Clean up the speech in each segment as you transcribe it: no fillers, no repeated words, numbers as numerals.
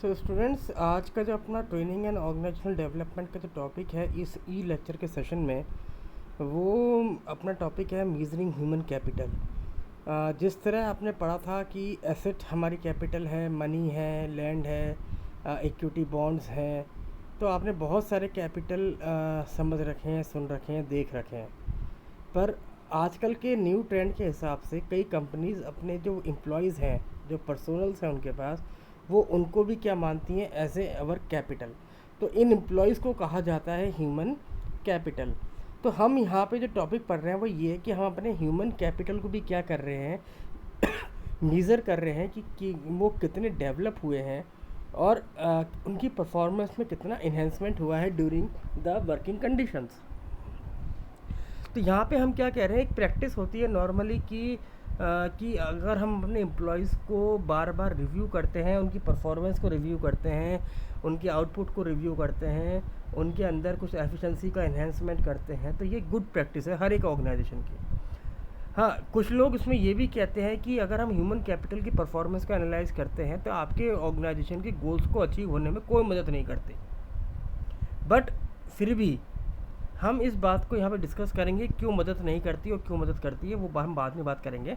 So students, आज का जो अपना ट्रेनिंग एंड ऑर्गेनाइजेशनल डेवलपमेंट का जो टॉपिक है इस ई लेक्चर के सेशन में, वो अपना टॉपिक है मीजरिंग ह्यूमन कैपिटल। जिस तरह आपने पढ़ा था कि एसेट हमारी कैपिटल है, मनी है, लैंड है, इक्विटी बॉन्ड्स हैं, तो आपने बहुत सारे कैपिटल समझ रखे हैं, सुन रखे हैं, देख रखे हैं। पर आजकल के न्यू ट्रेंड के हिसाब से कई कंपनीज़ अपने जो एम्प्लॉयज़ हैं, जो पर्सनल्स हैं उनके पास, वो उनको भी क्या मानती हैं एज ए अवर कैपिटल। तो इन एम्प्लॉयज़ को कहा जाता है ह्यूमन कैपिटल। तो हम यहाँ पे जो टॉपिक पढ़ रहे हैं वो ये है कि हम अपने ह्यूमन कैपिटल को भी क्या कर रहे हैं, मीज़र कर रहे हैं कि वो कितने डेवलप हुए हैं और उनकी परफॉर्मेंस में कितना इन्हेंसमेंट हुआ है ड्यूरिंग द वर्किंग कंडीशंस। तो यहाँ पे हम क्या कह रहे हैं, एक प्रैक्टिस होती है नॉर्मली कि अगर हम अपने एम्प्लॉयज़ को बार बार रिव्यू करते हैं, उनकी परफॉर्मेंस को रिव्यू करते हैं, उनके आउटपुट को रिव्यू करते हैं, उनके अंदर कुछ एफिशिएंसी का एनहेंसमेंट करते हैं, तो ये गुड प्रैक्टिस है हर एक ऑर्गेनाइजेशन की। हाँ, कुछ लोग इसमें ये भी कहते हैं कि अगर हम ह्यूमन कैपिटल की परफॉर्मेंस को एनालाइज करते हैं तो आपके ऑर्गेनाइजेशन के गोल्स को अचीव होने में कोई मदद नहीं करते। बट फिर भी हम इस बात को यहाँ पे डिस्कस करेंगे क्यों मदद नहीं करती और क्यों मदद करती है, वो हम बाद में बात करेंगे।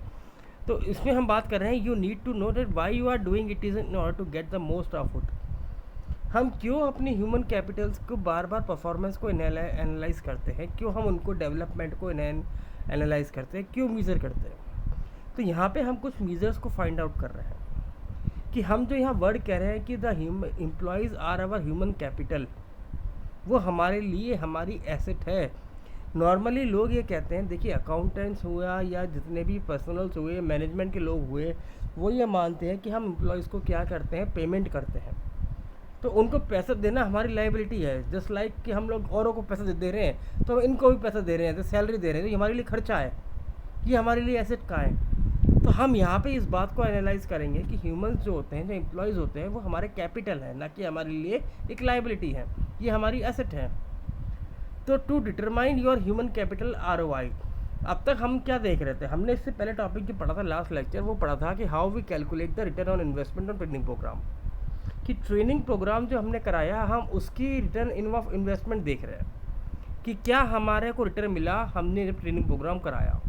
तो इसमें हम बात कर रहे हैं, you need to know that why you are doing it is in order to get the most output. हम क्यों अपनी ह्यूमन कैपिटल्स को बार बार परफॉर्मेंस को एनालाइज करते हैं, क्यों हम उनको डेवलपमेंट को एनालाइज करते हैं, क्यों मीज़र करते हैं। तो यहाँ पे हम कुछ मीज़र्स को फाइंड आउट कर रहे हैं कि हम जो यहाँ वर्ड कह रहे हैं कि the employees are our human capital, वो हमारे लिए हमारी एसेट है। नॉर्मली लोग ये कहते हैं, देखिए अकाउंटेंट्स हुआ या जितने भी पर्सनल्स हुए, मैनेजमेंट के लोग हुए, वो ये मानते हैं कि हम एम्प्लॉयज़ को क्या करते हैं, पेमेंट करते हैं। तो उनको पैसा देना हमारी लाइबिलिटी है। जस्ट लाइक कि हम लोग औरों को पैसा दे रहे हैं तो इनको भी पैसा दे रहे हैं, तो सैलरी दे रहे हैं, तो ये हमारे लिए खर्चा है, ये हमारे लिए एसेट कहाँ है। तो हम यहाँ पे इस बात को एनालाइज करेंगे कि ह्यूमंस जो होते हैं, जो एम्प्लॉयज़ होते हैं, वो हमारे कैपिटल है, ना कि हमारे लिए एक लाइबिलिटी है, ये हमारी एसेट है। तो to determine your human capital ROI, अब तक हम क्या देख रहे थे, हमने इससे पहले टॉपिक जो पढ़ा था लास्ट लेक्चर, वो पढ़ा था कि how we calculate the return on investment on training program. कि ट्रेनिंग प्रोग्राम जो हमने कराया, हम उसकी रिटर्न इन्वेस्टमेंट देख रहे हैं कि क्या हमारे को रिटर्न मिला हमने जब ट्रेनिंग प्रोग्राम कराया।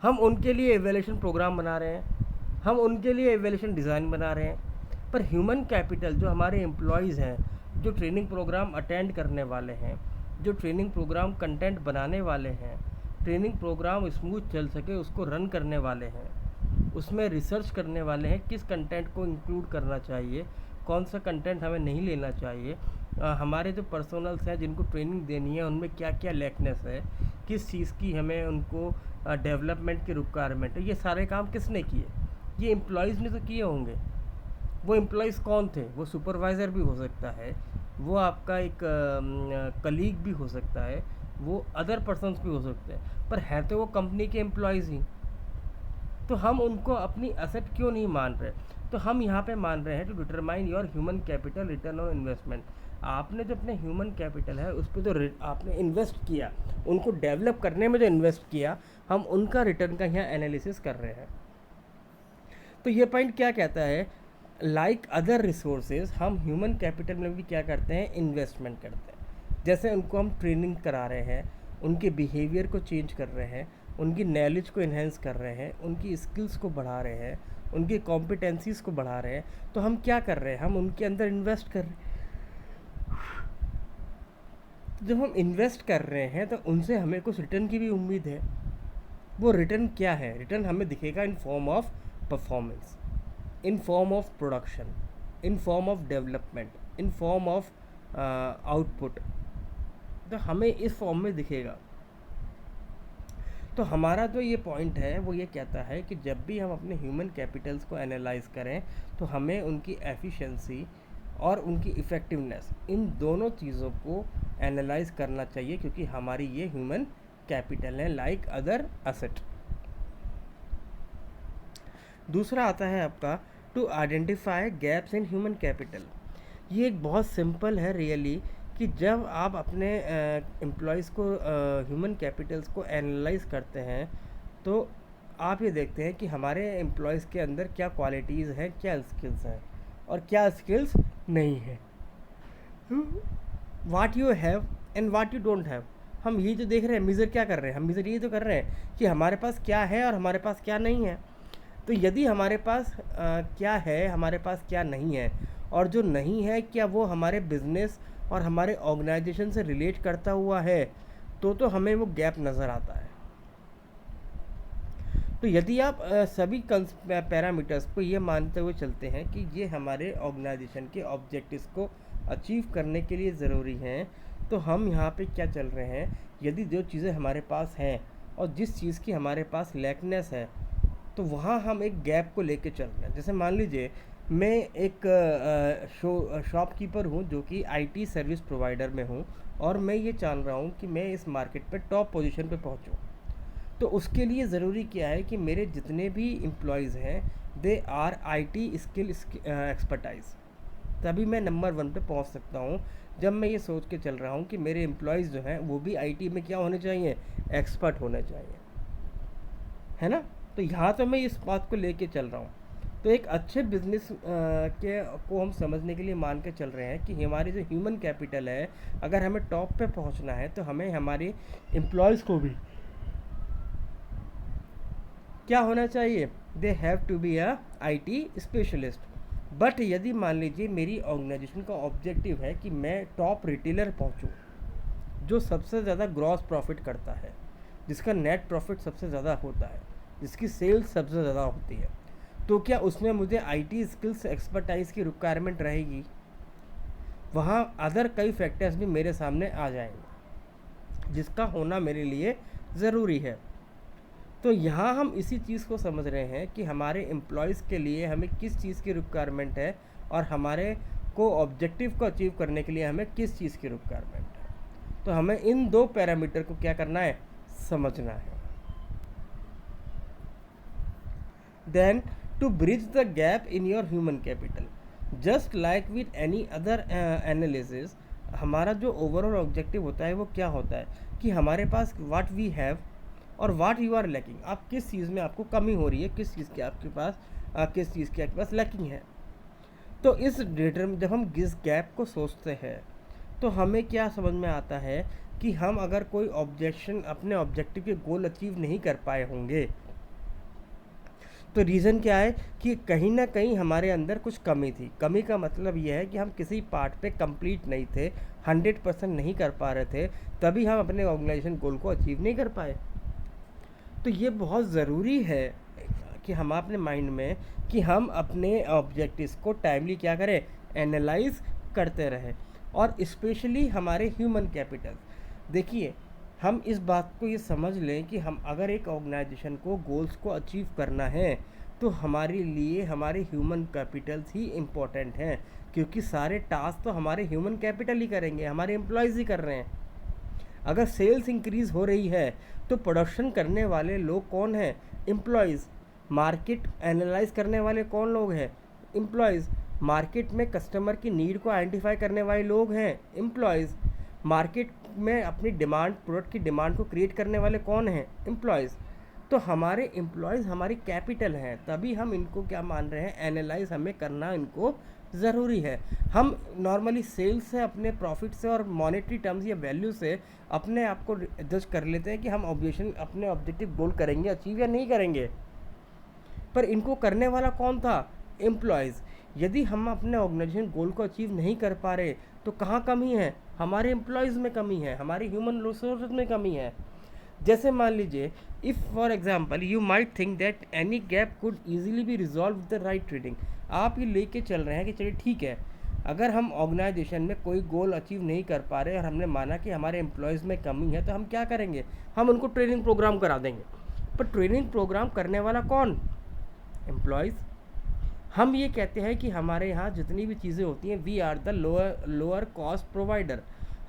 हम उनके लिए एवेल्यूशन प्रोग्राम बना रहे हैं, हम उनके लिए एवेल्यूशन डिज़ाइन बना रहे हैं। पर ह्यूमन कैपिटल जो हमारे एम्प्लॉयज़ हैं, जो ट्रेनिंग प्रोग्राम अटेंड करने वाले हैं, जो ट्रेनिंग प्रोग्राम कंटेंट बनाने वाले हैं, ट्रेनिंग प्रोग्राम स्मूथ चल सके उसको रन करने वाले हैं, उसमें रिसर्च करने वाले हैं किस कंटेंट को इंक्लूड करना चाहिए, कौन सा कंटेंट हमें नहीं लेना चाहिए, हमारे जो पर्सनल्स हैं जिनको ट्रेनिंग देनी है उनमें क्या क्या लैकनेस है, किस चीज़ की हमें उनको डेवलपमेंट की रिक्वायरमेंट है, ये सारे काम किसने किए, ये एम्प्लॉयज़ ने तो किए होंगे। वो एम्प्लॉयज़ कौन थे, वो सुपरवाइज़र भी हो सकता है, वो आपका एक कलीग भी हो सकता है, वो अदर पर्सन्स भी हो सकते हैं, पर है तो वो कंपनी के एम्प्लॉयज़ ही। तो हम उनको अपनी एसेट क्यों नहीं मान रहे। तो हम यहाँ पे मान रहे हैं to determine your human capital return on investment. आपने जो अपने ह्यूमन कैपिटल है उस पर जो आपने इन्वेस्ट किया, उनको डेवलप करने में जो इन्वेस्ट किया, हम उनका रिटर्न का यहाँ एनालिसिस कर रहे हैं। तो ये पॉइंट क्या कहता है, लाइक अदर रिसोर्सेज हम ह्यूमन कैपिटल में भी क्या करते हैं, इन्वेस्टमेंट करते हैं। जैसे उनको हम ट्रेनिंग करा रहे हैं, उनके बिहेवियर को चेंज कर रहे हैं, उनकी नॉलेज को इन्हेंस कर रहे हैं, उनकी स्किल्स को बढ़ा रहे हैं, उनकी कॉम्पिटेंसीज़ को बढ़ा रहे हैं, तो हम क्या कर रहे हैं, हम उनके अंदर इन्वेस्ट कर रहे हैं। जब हम इन्वेस्ट कर रहे हैं तो उनसे हमें कुछ रिटर्न की भी उम्मीद है। वो रिटर्न क्या है, रिटर्न हमें दिखेगा in form of performance, in form of production, in form of development, in form of output. तो हमें इस फॉर्म में दिखेगा। तो हमारा जो ये पॉइंट है वो ये कहता है कि जब भी हम अपने ह्यूमन कैपिटल्स को एनालाइज करें तो हमें उनकी एफिशिएंसी और उनकी इफ़ेक्टिवनेस, इन दोनों चीज़ों को एनालाइज करना चाहिए, क्योंकि हमारी ये ह्यूमन कैपिटल है लाइक अदर एसेट। दूसरा आता है आपका to identify gaps in human capital. ये एक बहुत सिंपल है रियली, कि जब आप अपने एम्प्लॉयज़ को ह्यूमन कैपिटल्स को एनालाइज करते हैं तो आप ये देखते हैं कि हमारे एम्प्लॉयज़ के अंदर क्या क्वालिटीज़ हैं, क्या स्किल्स हैं। और क्या स्किल्स नहीं है, what you have and what you don't have. हम ये जो देख रहे हैं, मेज़र क्या कर रहे हैं, हम मेज़र ये तो कर रहे हैं कि हमारे पास क्या है और हमारे पास क्या नहीं है। तो यदि हमारे पास क्या है, हमारे पास क्या नहीं है, और जो नहीं है क्या वो हमारे बिजनेस और हमारे ऑर्गेनाइजेशन से रिलेट करता हुआ है, तो हमें वो गैप नज़र आता है। तो यदि आप सभी पैरामीटर्स को ये मानते हुए चलते हैं कि ये हमारे ऑर्गेनाइजेशन के ऑब्जेक्टिव्स को अचीव करने के लिए ज़रूरी हैं, तो हम यहाँ पे क्या चल रहे हैं, यदि जो चीज़ें हमारे पास हैं और जिस चीज़ की हमारे पास लैकनेस है, तो वहाँ हम एक गैप को लेके चल रहे हैं। जैसे मान लीजिए मैं एक शॉपकीपर हूँ जो कि आईटी सर्विस प्रोवाइडर में हूँ, और मैं ये चाह रहा हूँ कि मैं इस मार्केट पे टॉप पोजीशन पे पहुँचूँ। तो उसके लिए ज़रूरी क्या है कि मेरे जितने भी एम्प्लॉयज़ हैं they are IT skill expertise, तभी मैं नंबर 1 पे पहुंच सकता हूं। जब मैं ये सोच के चल रहा हूं कि मेरे एम्प्लॉयज़ जो हैं वो भी आईटी में क्या होने चाहिए, एक्सपर्ट होने चाहिए, है ना। तो यहाँ तो मैं इस बात को लेके चल रहा हूँ। तो एक अच्छे बिजनेस के को हम समझने के लिए मान के चल रहे हैं कि हमारी जो ह्यूमन कैपिटल है, अगर हमें टॉप पे पहुँचना है तो हमें हमारे एम्प्लॉयज़ को भी क्या होना चाहिए, they have to be a IT specialist. But यदि मान लीजिए मेरी ऑर्गेनाइजेशन का ऑब्जेक्टिव है कि मैं टॉप रिटेलर पहुंचूं, जो सबसे ज़्यादा ग्रॉस प्रॉफिट करता है, जिसका नेट प्रॉफिट सबसे ज़्यादा होता है, जिसकी सेल्स सबसे ज़्यादा होती है, तो क्या उसमें मुझे आईटी स्किल्स एक्सपर्टाइज की रिक्वायरमेंट रहेगी? वहाँ अदर कई फैक्टर्स भी मेरे सामने आ जाएंगे जिसका होना मेरे लिए ज़रूरी है। तो यहाँ हम इसी चीज़ को समझ रहे हैं कि हमारे एम्प्लॉयज़ के लिए हमें किस चीज़ की रिक्वायरमेंट है, और हमारे को ऑब्जेक्टिव को अचीव करने के लिए हमें किस चीज़ की रिक्वायरमेंट है। तो हमें इन दो पैरामीटर को क्या करना है, समझना है। Then to bridge the gap in your human capital, just like with any other analysis, हमारा जो ओवरऑल ऑब्जेक्टिव होता है वो क्या होता है कि हमारे पास व्हाट वी हैव और व्हाट यू आर लैकिंग, आप किस चीज़ में आपको कमी हो रही है, किस चीज़ की आपके पास किस चीज़ की आपके पास लैकिंग है। तो इस डिटर्म जब हम इस गैप को सोचते हैं तो हमें क्या समझ में आता है कि हम अगर कोई ऑब्जेक्शन अपने ऑब्जेक्टिव के गोल अचीव नहीं कर पाए होंगे, तो रीज़न क्या है कि कहीं ना कहीं हमारे अंदर कुछ कमी थी। कमी का मतलब यह है कि हम किसी पार्ट पे कंप्लीट नहीं थे, 100% नहीं कर पा रहे थे, तभी हम अपने ऑर्गेनाइजेशन गोल को अचीव नहीं कर पाए। तो ये बहुत ज़रूरी है कि हम अपने माइंड में कि हम अपने ऑब्जेक्टिव्स को टाइमली क्या करें, एनालाइज करते रहें। और स्पेशली हमारे ह्यूमन कैपिटल, देखिए हम इस बात को ये समझ लें कि हम अगर एक ऑर्गेनाइजेशन को गोल्स को अचीव करना है तो हमारे लिए हमारे ह्यूमन कैपिटल्स ही इम्पोर्टेंट हैं, क्योंकि सारे टास्क तो हमारे ह्यूमन कैपिटल ही करेंगे, हमारे एम्प्लॉयज़ ही कर रहे हैं। अगर सेल्स इंक्रीज़ हो रही है तो प्रोडक्शन करने वाले लोग कौन हैं, एम्प्लॉयज़। मार्केट एनालाइज करने वाले कौन लोग हैं, एम्प्लॉयज़। मार्केट में कस्टमर की नीड को आइडेंटिफाई करने वाले लोग हैं, एम्प्लॉयज़। मार्केट में अपनी डिमांड, प्रोडक्ट की डिमांड को क्रिएट करने वाले कौन हैं, एम्प्लॉयज़। तो हमारे एम्प्लॉयज़ हमारी कैपिटल हैं, तभी हम इनको क्या मान रहे हैं, एनालाइज हमें करना इनको ज़रूरी है। हम नॉर्मली सेल्स से, अपने प्रॉफिट से और मॉनेटरी टर्म्स या वैल्यू से अपने आप को जज कर लेते हैं कि हम अपने ऑब्जेक्टिव गोल करेंगे अचीव या नहीं करेंगे, पर इनको करने वाला कौन था, एम्प्लॉयज़। यदि हम अपने ऑर्गेनाइजेशन गोल को अचीव नहीं कर पा रहे तो कहाँ कमी है, हमारे एम्प्लॉयज़ में कमी है, हमारी ह्यूमन रिसोर्स में कमी है। जैसे मान लीजिए, if for example you might think that any gap could easily be resolve with the right trading. आप ये लेके चल रहे हैं कि चलिए ठीक है, अगर हम ऑर्गेनाइजेशन में कोई गोल अचीव नहीं कर पा रहे और हमने माना कि हमारे एम्प्लॉयज़ में कमी है, तो हम क्या करेंगे, हम उनको ट्रेनिंग प्रोग्राम करा देंगे। पर ट्रेनिंग प्रोग्राम करने वाला कौन, एम्प्लॉयज़। हम ये कहते हैं कि हमारे यहाँ जितनी भी चीज़ें होती हैं, we are the lower cost provider.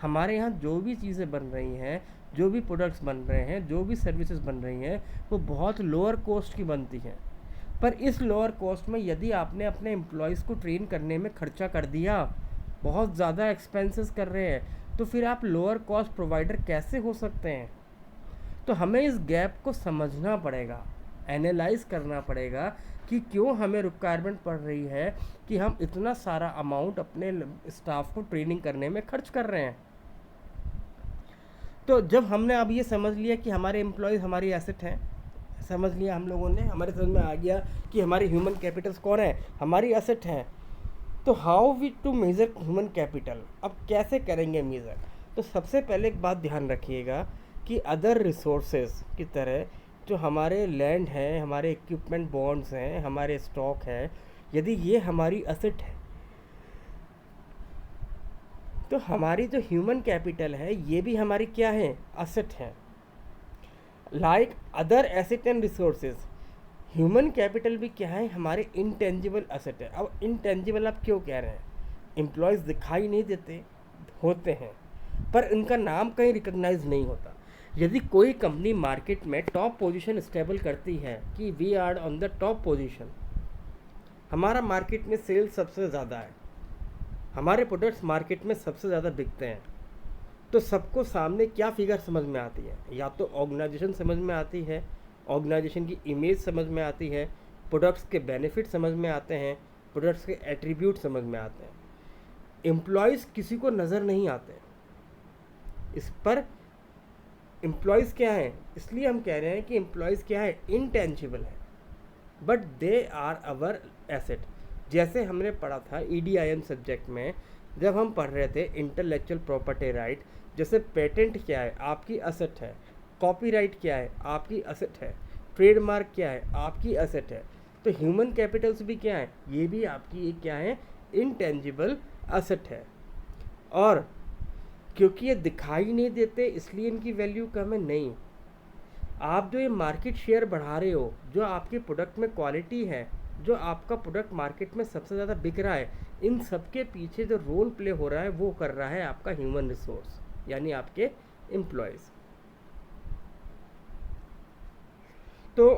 हमारे यहाँ जो भी चीज़ें बन रही हैं, जो भी प्रोडक्ट्स बन रहे हैं, जो भी सर्विसेज बन रही हैं, वो बहुत लोअर कॉस्ट की बनती हैं। पर इस लोअर कॉस्ट में यदि आपने अपने एम्प्लॉयज़ को ट्रेन करने में खर्चा कर दिया, बहुत ज़्यादा एक्सपेंसेस कर रहे हैं, तो फिर आप लोअर कॉस्ट प्रोवाइडर कैसे हो सकते हैं। तो हमें इस गैप को समझना पड़ेगा। एनालाइज करना पड़ेगा कि क्यों हमें रिक्वायरमेंट पड़ रही है कि हम इतना सारा अमाउंट अपने स्टाफ को ट्रेनिंग करने में खर्च कर रहे हैं। तो जब हमने अब ये समझ लिया कि हमारे एम्प्लॉयज़ हमारी एसेट हैं, समझ लिया हम लोगों ने, हमारे समझ में आ गया कि हमारे ह्यूमन कैपिटल्स कौन है, हमारी एसेट हैं, तो how we to measure human capital, अब कैसे करेंगे मेज़र। तो सबसे पहले एक बात ध्यान रखिएगा कि अदर रिसोर्सेज की तरह जो हमारे लैंड है, हमारे इक्विपमेंट बॉन्ड्स हैं, हमारे स्टॉक है, यदि ये हमारी एसेट है तो हमारी जो ह्यूमन कैपिटल है ये भी हमारी क्या है, एसेट है। Like other asset and resources, human capital भी क्या है, हमारे इंटेंजिबल एसेट है। अब इंटेंजिबल आप क्यों कह रहे हैं, एम्प्लॉयज़ दिखाई नहीं देते, होते हैं पर इनका नाम कहीं रिकॉग्नाइज नहीं होता। यदि कोई कंपनी मार्केट में टॉप पोजीशन स्टेबल करती है कि we are on the top position, हमारा मार्केट में सेल्स सबसे ज़्यादा है, हमारे प्रोडक्ट्स मार्केट में सबसे ज़्यादा बिकते हैं, तो सबको सामने क्या फिगर समझ में आती है, या तो ऑर्गेनाइजेशन समझ में आती है, ऑर्गेनाइजेशन की इमेज समझ में आती है, प्रोडक्ट्स के बेनिफिट समझ में आते हैं, प्रोडक्ट्स के एट्रीब्यूट समझ में आते हैं। एम्प्लॉयज़ किसी को नज़र नहीं आते। इस पर एम्प्लॉयज़ क्या हैं, इसलिए हम कह रहे हैं कि एम्प्लॉयज़ क्या है, इनटेंजिबल है, but they are our asset. जैसे हमने पढ़ा था EDIM सब्जेक्ट में, जब हम पढ़ रहे थे इंटेलेक्चुअल प्रॉपर्टी राइट, जैसे पेटेंट क्या है, आपकी एसेट है, कॉपीराइट क्या है, आपकी एसेट है, ट्रेडमार्क क्या है, आपकी एसेट है, तो ह्यूमन कैपिटल्स भी क्या है, ये भी आपकी एक क्या है, इंटेंजिबल एसेट है। और क्योंकि ये दिखाई नहीं देते इसलिए इनकी वैल्यू कम है, नहीं। आप जो ये मार्केट शेयर बढ़ा रहे हो, जो आपके प्रोडक्ट में क्वालिटी है, जो आपका प्रोडक्ट मार्केट में सबसे ज़्यादा बिक रहा है, इन सब के पीछे जो रोल प्ले हो रहा है वो कर रहा है आपका ह्यूमन रिसोर्स, यानी आपके एम्प्लॉयज़। तो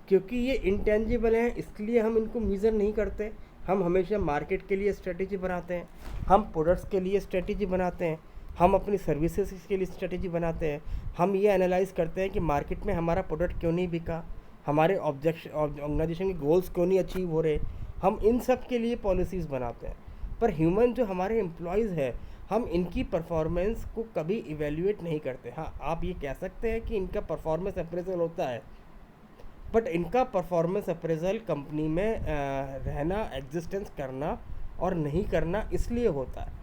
क्योंकि ये इंटेंजिबल हैं इसलिए हम इनको मेज़र नहीं करते। हम हमेशा मार्केट के लिए स्ट्रेटेजी बनाते हैं, हम प्रोडक्ट्स के लिए स्ट्रेटेजी बनाते हैं, हम अपनी सर्विसेज के लिए स्ट्रेटेजी बनाते हैं। हम ये एनालाइज करते हैं कि मार्केट में हमारा प्रोडक्ट क्यों नहीं बिका, हमारे ऑर्गेनाइजेशन के गोल्स क्यों नहीं अचीव हो रहे, हम इन सब के लिए पॉलिसीज़ बनाते हैं। पर ह्यूमन जो हमारे एम्प्लॉयज़ है, हम इनकी परफॉर्मेंस को कभी इवेल्युएट नहीं करते। हाँ, आप ये कह सकते हैं कि इनका परफॉर्मेंस अप्रेजल होता है, बट इनका परफॉर्मेंस अप्रेजल कंपनी में रहना, एग्जिस्टेंस करना और नहीं करना इसलिए होता है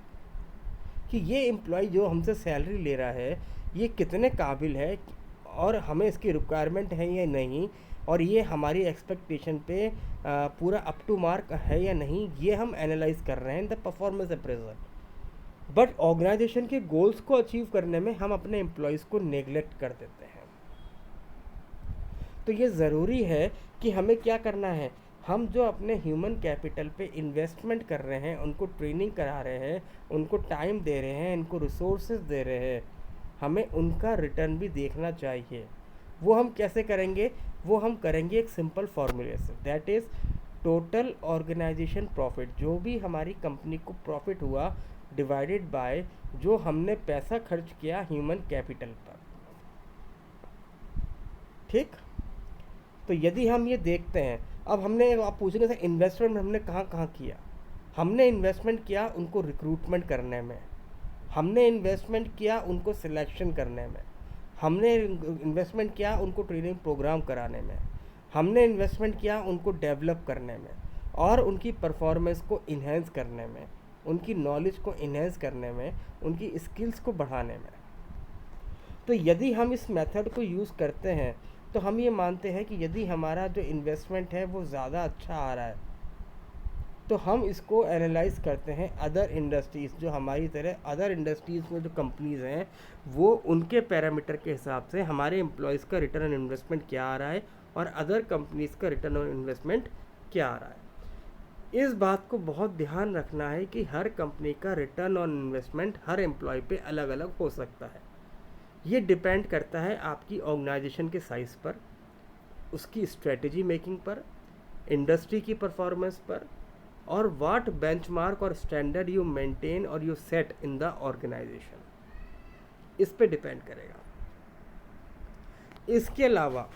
कि ये एम्प्लॉय जो हमसे सैलरी ले रहा है ये कितने काबिल है और हमें इसकी रिक्वायरमेंट है या नहीं, और ये हमारी एक्सपेक्टेशन पे पूरा अप टू मार्क है या नहीं, ये हम एनालाइज कर रहे हैं the performance appraisal. But organization के गोल्स को अचीव करने में हम अपने एम्प्लॉयज़ को नेग्लेक्ट कर देते हैं। तो ये ज़रूरी है कि हमें क्या करना है, हम जो अपने ह्यूमन कैपिटल पे इन्वेस्टमेंट कर रहे हैं, उनको ट्रेनिंग करा रहे हैं, उनको टाइम दे रहे हैं, इनको रिसोर्सेज दे रहे हैं, हमें उनका रिटर्न भी देखना चाहिए। वो हम कैसे करेंगे, वो हम करेंगे एक सिंपल फॉर्मूले से, that is total organization profit. जो भी हमारी कंपनी को प्रॉफिट हुआ डिवाइडेड बाय जो हमने पैसा खर्च किया ह्यूमन कैपिटल पर। ठीक, तो यदि हम ये देखते हैं, अब हमने, आप पूछने से इन्वेस्टमेंट हमने कहाँ कहाँ किया, हमने इन्वेस्टमेंट किया उनको रिक्रूटमेंट करने में, हमने इन्वेस्टमेंट किया उनको सिलेक्शन करने में, हमने इन्वेस्टमेंट किया उनको ट्रेनिंग प्रोग्राम कराने में, हमने इन्वेस्टमेंट किया उनको डेवलप करने में और उनकी परफॉर्मेंस को इन्हेंस करने में, उनकी नॉलेज को इन्हेंस करने में, उनकी स्किल्स को बढ़ाने में। तो यदि हम इस मेथड को यूज़ करते हैं तो हम ये मानते हैं कि यदि हमारा जो इन्वेस्टमेंट है वो ज़्यादा अच्छा आ रहा है तो हम इसको एनालाइज करते हैं अदर इंडस्ट्रीज़, जो हमारी तरह अदर इंडस्ट्रीज़ में जो कंपनीज़ हैं वो उनके पैरामीटर के हिसाब से हमारे एम्प्लॉयज़ का रिटर्न ऑन इन्वेस्टमेंट क्या आ रहा है और अदर कंपनीज़ का रिटर्न ऑन इन्वेस्टमेंट क्या आ रहा है। इस बात को बहुत ध्यान रखना है कि हर कंपनी का रिटर्न ऑन इन्वेस्टमेंट हर एम्प्लॉय पे अलग अलग हो सकता है। ये डिपेंड करता है आपकी ऑर्गेनाइजेशन के साइज़ पर, उसकी स्ट्रेटजी मेकिंग पर, इंडस्ट्री की परफॉर्मेंस पर, और व्हाट बेंचमार्क और स्टैंडर्ड यू मेंटेन और you set in the organization, इस पे डिपेंड करेगा। इसके अलावा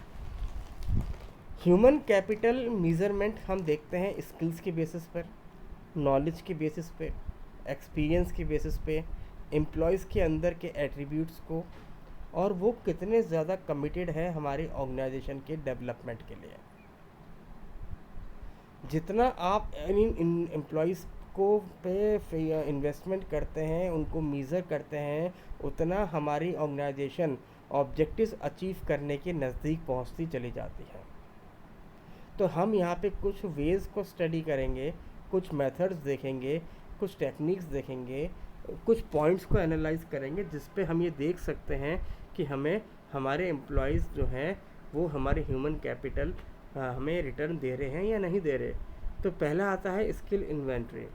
ह्यूमन कैपिटल मेजरमेंट हम देखते हैं स्किल्स के बेसिस पर, नॉलेज के बेसिस पे, एक्सपीरियंस के बेसिस पे, एम्प्लॉयज़ के अंदर के एट्रीब्यूट्स को, और वो कितने ज़्यादा कमिटेड है हमारी ऑर्गेनाइजेशन के डेवलपमेंट के लिए। जितना आप इन एम्प्लॉयज़ को पे इन्वेस्टमेंट करते हैं, उनको मेज़र करते हैं, उतना हमारी ऑर्गेनाइजेशन ऑब्जेक्टिव्स अचीव करने के नज़दीक पहुंचती चली जाती है। तो हम यहाँ पे कुछ वेज़ को स्टडी करेंगे, कुछ मेथड्स देखेंगे, कुछ टेक्निक्स देखेंगे, कुछ पॉइंट्स को एनालाइज करेंगे, जिस पे हम ये देख सकते हैं कि हमें हमारे एम्प्लॉयज़ जो हैं वो हमारे ह्यूमन कैपिटल हमें रिटर्न दे रहे हैं या नहीं दे रहे। तो पहला आता है स्किल इन्वेंट्री।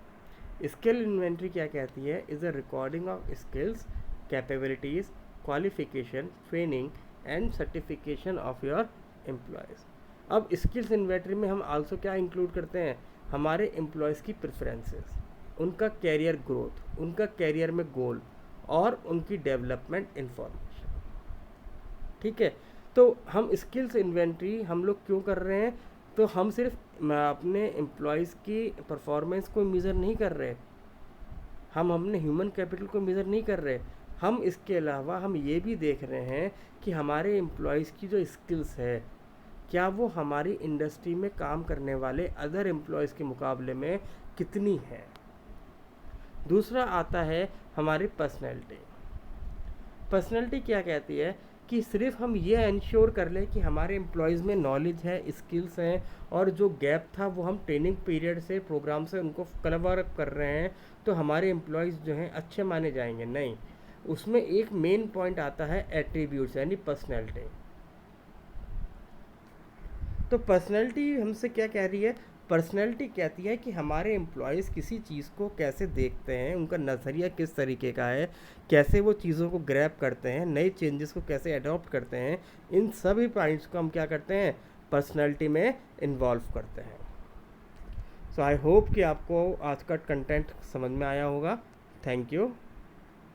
स्किल इन्वेंट्री क्या कहती है? Is a recording of skills, capabilities, qualification, training and certification of your employees. अब स्किल्स इन्वेंट्री में हम आल्सो क्या इंक्लूड करते हैं? हमारे एम्प्लॉयज़ की प्रेफरेंसेस, उनका कैरियर ग्रोथ, उनका कैरियर में गोल और उनकी डेवलपमेंट इंफॉर्मेशन। ठीक है, तो हम स्किल्स इन्वेंट्री हम लोग क्यों कर रहे हैं? तो हम सिर्फ अपने एम्प्लॉयज़ की परफॉर्मेंस को मेज़र नहीं कर रहे, हम अपने ह्यूमन कैपिटल को मेज़र नहीं कर रहे, हम इसके अलावा हम ये भी देख रहे हैं कि हमारे एम्प्लॉयज़ की जो स्किल्स है, क्या वो हमारी इंडस्ट्री में काम करने वाले अदर एम्प्लॉयज़ के मुकाबले में कितनी है। दूसरा आता है हमारी पर्सनैलिटी। पर्सनैलिटी क्या कहती है कि सिर्फ हम ये इंश्योर कर लें कि हमारे एम्प्लॉयज़ में नॉलेज है, स्किल्स हैं, और जो गैप था वो हम ट्रेनिंग पीरियड से, प्रोग्राम से उनको कवर अप कर रहे हैं, तो हमारे एम्प्लॉयज़ जो हैं अच्छे माने जाएंगे। नहीं, उसमें एक मेन पॉइंट आता है एट्रीब्यूट्स यानी पर्सनैलिटी। तो पर्सनैलिटी हमसे क्या कह रही है? पर्सनैलिटी कहती है कि हमारे एम्प्लॉयज़ किसी चीज़ को कैसे देखते हैं, उनका नज़रिया किस तरीके का है, कैसे वो चीज़ों को ग्रैब करते हैं, नए चेंजेस को कैसे अडॉप्ट करते हैं, इन सभी पॉइंट्स को हम क्या करते हैं? पर्सनैलिटी में इन्वॉल्व करते हैं। सो आई होप कि आपको आज का कंटेंट समझ में आया होगा। Thank you.